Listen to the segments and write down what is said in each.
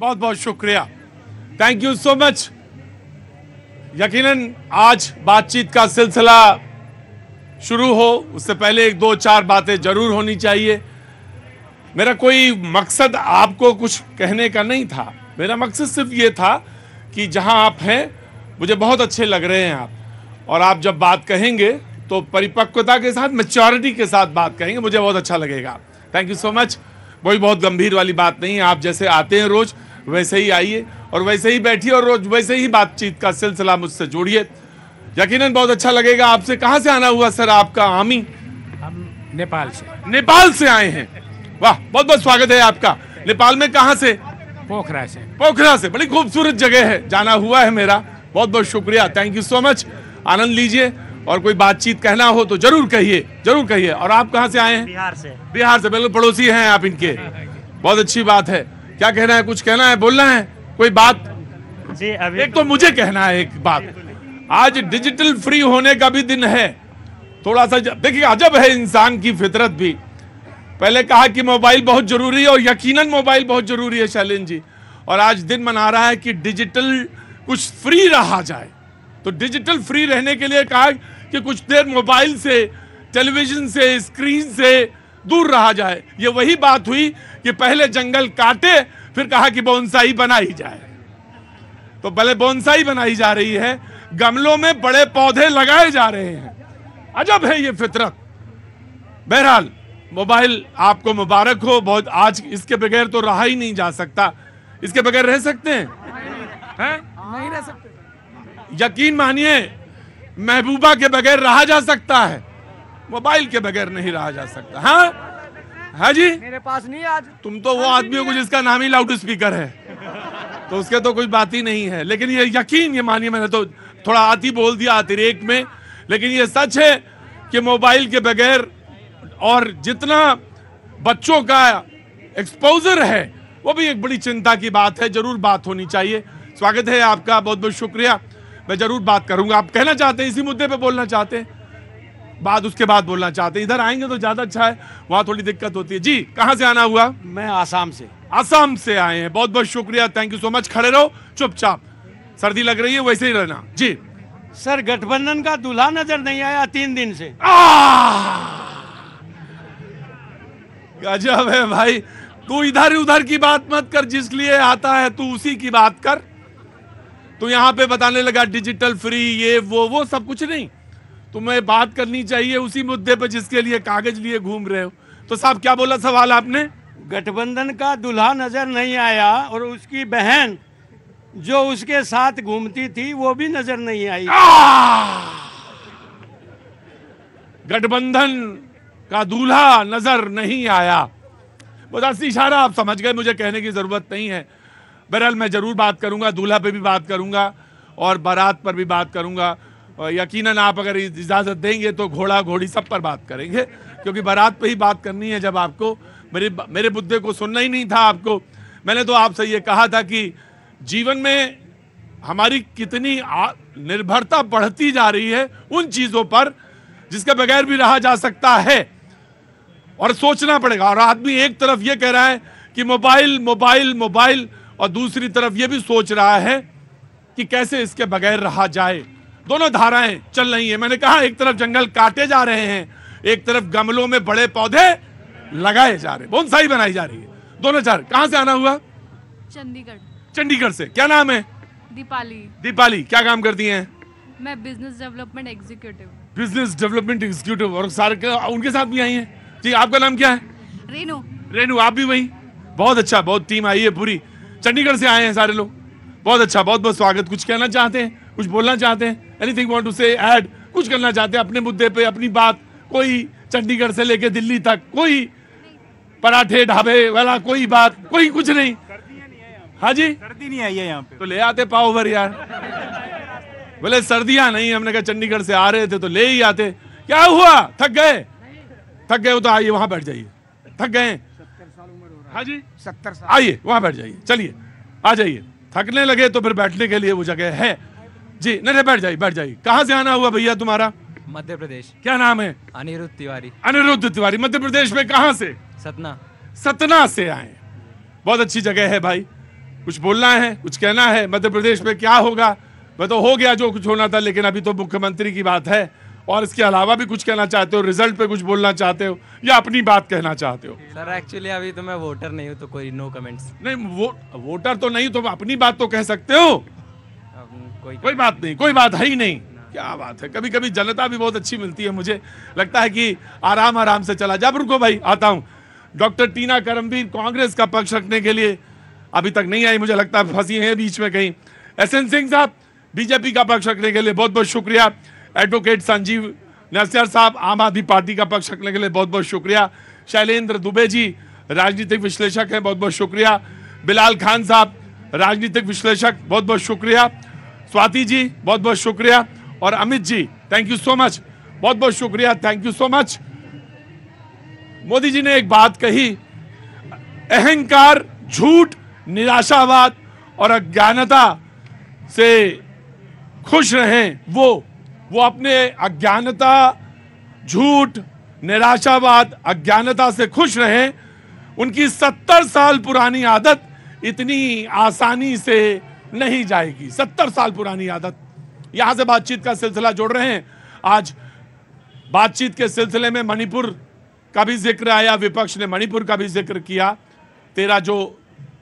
बहुत बहुत शुक्रिया, थैंक यू सो मच। यकीनन आज बातचीत का सिलसिला शुरू हो उससे पहले एक दो चार बातें जरूर होनी चाहिए। मेरा कोई मकसद आपको कुछ कहने का नहीं था, मेरा मकसद सिर्फ ये था कि जहां आप हैं मुझे बहुत अच्छे लग रहे हैं आप, और आप जब बात कहेंगे तो परिपक्वता के साथ, मैच्योरिटी के साथ बात कहेंगे, मुझे बहुत अच्छा लगेगा। Thank you so much. कोई बहुत गंभीर वाली बात नहीं है, आप जैसे आते हैं रोज वैसे ही आइए और वैसे ही बैठिए और रोज वैसे ही बातचीत का सिलसिला मुझसे जोड़िए, यकीनन बहुत अच्छा लगेगा। आपसे कहां से आना हुआ सर आपका? आमी? हम नेपाल से। नेपाल से आए हैं, वाह, बहुत बहुत स्वागत है आपका। नेपाल में कहां से? पोखरा से। पोखरा से, बड़ी खूबसूरत जगह है, जाना हुआ है मेरा। बहुत बहुत शुक्रिया, थैंक यू सो मच। आनंद लीजिए और कोई बातचीत कहना हो तो जरूर कहिए, जरूर कहिए। और आप कहां से आए हैं? बिहार से। बिहार से, बिल्कुल पड़ोसी हैं आप इनके, बहुत अच्छी बात है। क्या कहना है, कुछ कहना है, बोलना है कोई बात? जी अभी एक तो मुझे कहना है एक बात, आज डिजिटल फ्री होने का भी दिन है। थोड़ा सा देखिए, अजब है इंसान की फितरत भी। पहले कहा कि मोबाइल बहुत जरूरी है और यकीनन मोबाइल बहुत जरूरी है शैलेंद्र जी, और आज दिन मना रहा है कि डिजिटल कुछ फ्री रहा जाए। तो डिजिटल फ्री रहने के लिए कहा कि कुछ देर मोबाइल से, टेलीविजन से, स्क्रीन से दूर रहा जाए। ये वही बात हुई कि पहले जंगल काटे, फिर कहा कि बोनसाई बनाई जाए। तो पहले बोनसाई बनाई जा रही है, गमलों में बड़े पौधे लगाए जा रहे हैं। अजब है ये फितरत। बहरहाल मोबाइल आपको मुबारक हो बहुत। आज इसके बगैर तो रहा ही नहीं जा सकता। इसके बगैर रह सकते हैं? नहीं रह सकते। यकीन मानिए, महबूबा के बगैर रहा जा सकता है, मोबाइल के बगैर नहीं रहा जा सकता। हाँ जी, मेरे पास नहीं आज। तुम तो वो आदमी हो जिसका नाम ही लाउड स्पीकर है, तो उसके तो कोई बात ही नहीं है। लेकिन ये यकीन, ये मानिए, मैंने तो थोड़ा आती बोल दिया अतिरेक में, लेकिन ये सच है कि मोबाइल के बगैर, और जितना बच्चों का एक्सपोजर है वो भी एक बड़ी चिंता की बात है। जरूर बात होनी चाहिए। स्वागत है आपका, बहुत बहुत शुक्रिया। मैं जरूर बात करूंगा। आप कहना चाहते हैं, इसी मुद्दे पे बोलना चाहते हैं, बात उसके बाद बोलना चाहते हैं? इधर आएंगे तो ज्यादा अच्छा है, वहां थोड़ी दिक्कत होती है। जी, कहां से आना हुआ? मैं आसाम से। आसाम से आए हैं, बहुत बहुत शुक्रिया, थैंक यू सो मच। खड़े रहो चुपचाप, सर्दी लग रही है, वैसे ही रहना। जी सर, गठबंधन का दूल्हा नजर नहीं आया 3 दिन से। गजब है भाई, तू इधर उधर की बात मत कर, जिस लिए आता है तू उसी की बात कर। तू यहाँ पे बताने लगा डिजिटल फ्री, ये वो सब कुछ नहीं। तुम्हें बात करनी चाहिए उसी मुद्दे पे जिसके लिए कागज लिए घूम रहे हो। तो साहब क्या बोला सवाल आपने? गठबंधन का दूल्हा नजर नहीं आया और उसकी बहन जो उसके साथ घूमती थी वो भी नजर नहीं आई। गठबंधन का दूल्हा नजर नहीं आया, बस इशारा आप समझ गए, मुझे कहने की जरूरत नहीं है। बहरहाल मैं जरूर बात करूंगा, दूल्हा पे भी बात करूंगा और बारात पर भी बात करूंगा। और यकीनन आप अगर इजाजत देंगे तो घोड़ा घोड़ी सब पर बात करेंगे, क्योंकि बारात पे ही बात करनी है। जब आपको मेरे मुद्दे को सुनना ही नहीं था आपको, मैंने तो आपसे ये कहा था कि जीवन में हमारी कितनी निर्भरता बढ़ती जा रही है उन चीजों पर जिसके बगैर भी रहा जा सकता है, और सोचना पड़ेगा। और आदमी एक तरफ ये कह रहा है कि मोबाइल मोबाइल मोबाइल, और दूसरी तरफ ये भी सोच रहा है कि कैसे इसके बगैर रहा जाए। दोनों धाराएं चल रही हैं। मैंने कहा एक तरफ जंगल काटे जा रहे हैं, एक तरफ गमलों में बड़े पौधे लगाए जा रहे हैं, बोनसाई बनाई जा रही है। दोनों चार। कहां से आना हुआ? चंडीगढ़। चंडीगढ़ से। क्या नाम है? दीपाली। दीपाली, क्या काम करती हैं? मैं business development executive. Business development executive. और सारे उनके साथ भी आई हैं? जी, आपका नाम क्या है? रेनू। रेनू, आप भी वही? बहुत अच्छा, बहुत टीम आई है पूरी, चंडीगढ़ से आए हैं सारे लोग। बहुत अच्छा, बहुत बहुत स्वागत। कुछ कहना चाहते हैं, कुछ बोलना चाहते हैं? एनीथिंग वांट टू से ऐड? कुछ करना चाहते हैं अपने मुद्दे पे, अपनी बात? कोई चंडीगढ़ से लेके दिल्ली तक, कोई पराठे ढाबे वाला, कोई बात, कोई कुछ नहीं? हाँ जी, सर्दी नहीं आई है यहाँ पे तो ले आते पाव भर यार। बोले सर्दियां नहीं, हमने कहा चंडीगढ़ से आ रहे थे तो ले ही आते। क्या हुआ, थक गए? थक गए हो तो आइए वहां बैठ जाइए। थक गए? 70 साल उम्र हो रहा है। हाँ जी, 70 साल। आइए वहां बैठ जाइए, चलिए आ जाइए। थकने लगे तो फिर बैठने के लिए वो जगह है। जी नहीं, बैठ जाइए बैठ जाइए। कहाँ से आना हुआ भैया तुम्हारा? मध्य प्रदेश। क्या नाम है? अनिरुद्ध तिवारी। अनिरुद्ध तिवारी। मध्य प्रदेश में कहाँ से? सतना। सतना से आए। बहुत अच्छी जगह है भाई, कुछ बोलना है, कुछ कहना है, मध्य प्रदेश में क्या होगा? वह तो हो गया जो कुछ होना था, लेकिन अभी तो मुख्यमंत्री की बात है। और इसके अलावा भी कुछ कहना चाहते हो, रिजल्ट पे कुछ बोलना चाहते हो, या अपनी बात कहना चाहते हो? सर एक्चुअली अभी तो मैं वोटर नहीं हूँ, तो कोई नो कमेंट्स। नहीं, वोटर तो नहीं, तो अपनी बात तो कह सकते हो। कोई बात नहीं, कोई बात है ही नहीं। क्या बात है, कभी कभी जनता भी बहुत अच्छी मिलती है, मुझे लगता है कि आराम आराम से चला जा। रुको भाई, आता हूं। डॉक्टर टीना करमबीर कांग्रेस का पक्ष रखने के लिए अभी तक नहीं आई, मुझे लगता है फंसी है बीच में कहीं। एसएन सिंह साहब बीजेपी का पक्ष रखने के लिए बहुत बहुत शुक्रिया। एडवोकेट संजीव नस्यर साहब आम आदमी पार्टी का पक्ष रखने के लिए बहुत बहुत शुक्रिया। शैलेंद्र दुबे जी राजनीतिक विश्लेषक हैं, बहुत बहुत शुक्रिया। बिलाल खान साहब राजनीतिक विश्लेषक, बहुत बहुत शुक्रिया। स्वाति जी बहुत बहुत शुक्रिया। और Amit ji thank you so much, बहुत बहुत शुक्रिया, thank you so much. Modi ji ने एक बात कही, अहंकार, झूठ, निराशावाद और अज्ञानता से खुश रहें। वो अपने अज्ञानता, झूठ, निराशावाद, अज्ञानता से खुश रहें। उनकी 70 साल पुरानी आदत इतनी आसानी से नहीं जाएगी। 70 साल पुरानी आदत। यहां से बातचीत का सिलसिला जोड़ रहे हैं। आज बातचीत के सिलसिले में मणिपुर का भी जिक्र आया, विपक्ष ने मणिपुर का भी जिक्र किया, 13 जो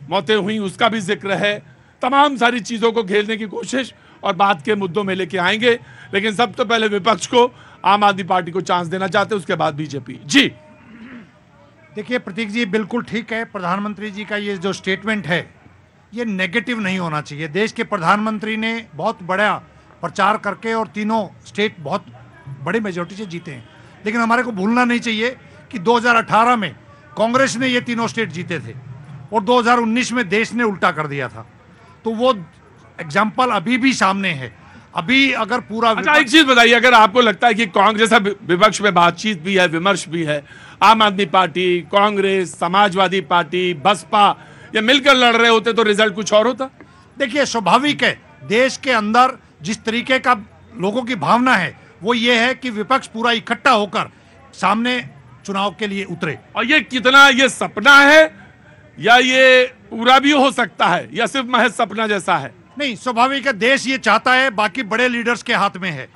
मौतें हुई उसका भी जिक्र है। तमाम सारी चीजों को घेरने की कोशिश और बात के मुद्दों में लेके आएंगे, लेकिन सबसे पहले विपक्ष को, आम आदमी पार्टी को चांस देना चाहते हैं, उसके बाद बीजेपी। जी देखिए प्रतीक जी, बिल्कुल ठीक है। प्रधानमंत्री जी का ये जो स्टेटमेंट है ये नेगेटिव नहीं होना चाहिए। देश के प्रधानमंत्री ने बहुत बड़ा प्रचार करके और तीनों स्टेट बहुत बड़ी मेजोरिटी से जीते हैं, लेकिन हमारे को भूलना नहीं चाहिए कि 2018 में कांग्रेस ने ये तीनों स्टेट जीते थे और 2019 में देश ने उल्टा कर दिया था। तो वो एग्जाम्पल अभी भी सामने है। अभी अगर पूरा अच्छा, एक चीज बताइए, अगर आपको लगता है कि कांग्रेस, विपक्ष में बातचीत भी है, विमर्श भी है, आम आदमी पार्टी, कांग्रेस, समाजवादी पार्टी, बसपा, ये मिलकर लड़ रहे होते तो रिजल्ट कुछ और होता? देखिए स्वाभाविक है, देश के अंदर जिस तरीके का लोगों की भावना है वो ये है कि विपक्ष पूरा इकट्ठा होकर सामने चुनाव के लिए उतरे। और ये कितना, ये सपना है या ये पूरा भी हो सकता है, या सिर्फ महज सपना जैसा है? नहीं, स्वाभाविक है, देश ये चाहता है, बाकी बड़े लीडर्स के हाथ में है।